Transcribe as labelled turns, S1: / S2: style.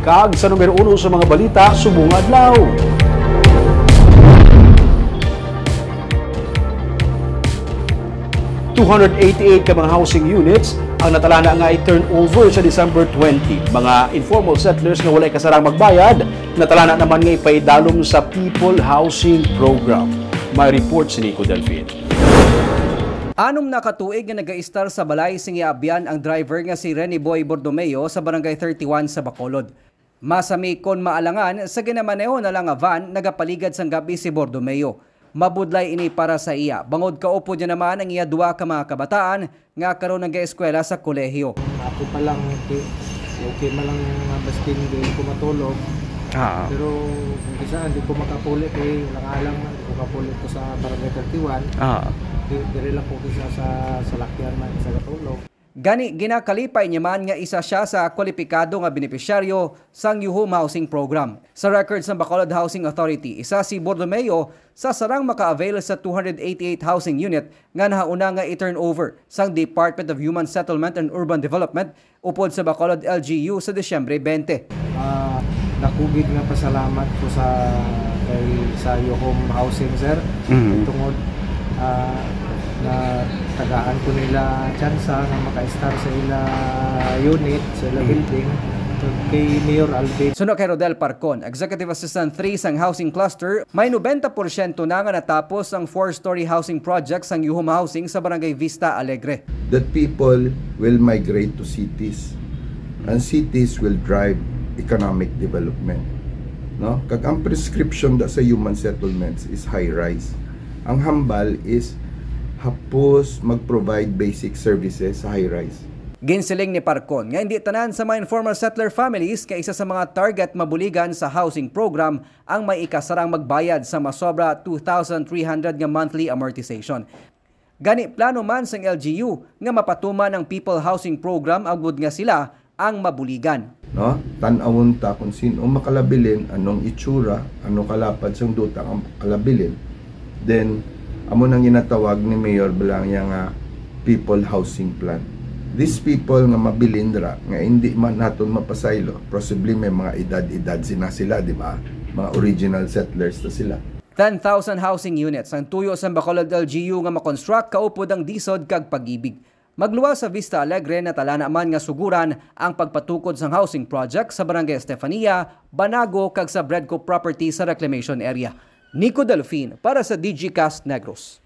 S1: kag sa numero 1 sa mga balita subong adlaw. $288 ka mga housing units ang natalana nga i-turnover sa December 20. Mga informal settlers nga walay kasarang magbayad, natalana naman nga ipaidalom sa People Housing Program. May report si Nico Delfin.
S2: Anom na katuig nga nag-a-star sa balay sing iabyan ang driver nga si Rene Boy Bordomeo sa Barangay 31 sa Bacolod. Masami kon maalangan sa ginamaneho na lang nga van nagapaligad sang gabi si Bordomeo. Mabudlay ini para sa iya. Bangod kaupo niya naman ang iya duwa ka mga kabataan nga karon nag-eskwela sa kolehiyo.
S3: Ako pa lang okay man lang baskin hindi ko matulog. Pero kung isa hindi ko makapulit lang hindi ko makapulit ko sa Barangay 31. Dire lang ko kisa sa lakyan man sa katulog.
S2: Gani ginakalipay niya man nga isa siya sa kwalipikado nga benepisyaryo sang Yuhum Housing Program. Sa records ng Bacolod Housing Authority, isa si Bordomeo sa sarang maka-avail sa 288 housing unit nga nahauna nga i-turnover sang Department of Human Settlement and Urban Development upod sa Bacolod LGU sa Disyembre 20.
S3: Nakugid nga pasalamat ko sa Yuhum Housing, sir. Tungod na tagaan ko nila tsansa na maka-star sa ila unit, sa ila building kay Mayor Alvin.
S2: Suno kay Rodel Parcon, Executive Assistant 3 sang Housing Cluster, may 90% na nga natapos ang 4-story housing project sang Yuhum Housing sa Barangay Vista Alegre.
S4: That people will migrate to cities and cities will drive economic development. No? Kag ang prescription da sa human settlements is high-rise. Ang hambal is hapos mag-provide basic services sa high-rise.
S2: Ginsiling ni Parcon nga hindi tanan sa mga informal settler families kay isa sa mga target mabuligan sa housing program ang may ikasarang magbayad sa masobra 2,300 nga monthly amortization. Gani plano man sang LGU nga mapatuman ang People Housing Program agud nga sila ang mabuligan.
S4: No? Tan-awon ta kung sino makalabilin, anong itsura, anong kalapad sang duta ang makalabilin. Then amo nang ginatawag ni Mayor Balangya nga People Housing Plan. These people nga mabilindra nga hindi man naton mapasaylo, possibly may mga edad-edad sila, di ba? Mga original settlers na sila.
S2: 10,000 housing units ang tuyo sa Bacolod LGU nga makonstruct kaupod ang disod kag pag-ibig. Magluwas sa Vista Alegre na tala naman nga suguran ang pagpatukod sang housing project sa Barangay Estefania, Banago kag sa Bredco property sa reclamation area. Nico Delfin para sa DigiCast Negros.